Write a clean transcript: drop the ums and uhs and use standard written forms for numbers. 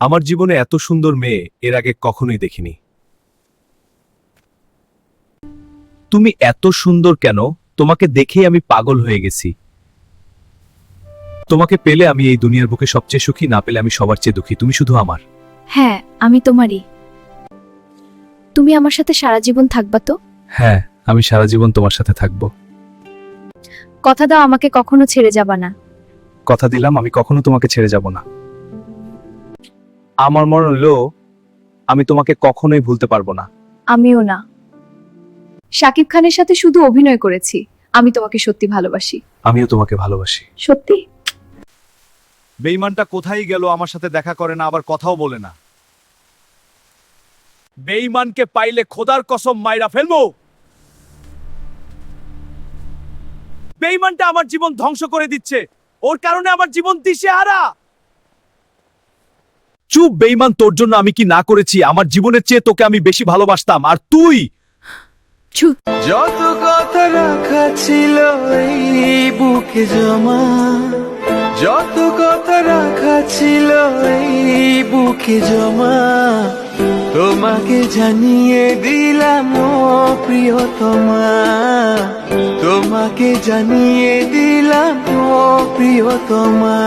আমার জীবনে এত সুন্দর মেয়ে এর আগে কখনোই দেখিনি। তুমি এত সুন্দর কেন? তোমাকে দেখেই আমি পাগল হয়ে গেছি। তোমাকে পেলে আমি এই দুনিয়ার বুকে সবচেয়ে সুখী, না পেলে আমি সবার চেয়ে দুঃখী। তুমি শুধু আমার। হ্যাঁ, আমি তোমারই। তুমি আমার সাথে সারা জীবন থাকবা তো? হ্যাঁ, আমি সারা জীবন তোমার সাথে থাকবো। কথা দাও আমাকে কখনো ছেড়ে যাবা না। কথা দিলাম আমি কখনো তোমাকে ছেড়ে যাব না। আমার মনে হলো আমি তোমাকে কখনোই ভুলতে পারবো না। আমিও না। শাকিব খানের সাথে শুধু অভিনয় করেছি, আমি তোমাকে সত্যি ভালোবাসি। আমিও তোমাকে ভালোবাসি। সত্যি? বেঈমানটা কোথায় গেল? আমার সাথে দেখা করে না, আবার কথাও বলে না। বেঈমানকে পাইলে খোদার কসম মাইরা ফেলবো। বেঈমানটা আমার জীবন ধ্বংস করে দিচ্ছে, ওর কারণে আমার জীবন দিশেহারা। চুপ বেঈমান, তোর জন্য আমি কি না করেছি? আমার জীবনের চেয়ে তোকে আমি বেশি ভালোবাসতাম, আর তুই। চুপ। যত কথা রাখা ছিল এই বুকে জমা, যত কথা রাখা ছিল এই বুকে জমা, তোমাকে জানিয়ে দিলাম ও প্রিয়তমা, তোমাকে জানিয়ে দিলাম ও প্রিয়তমা।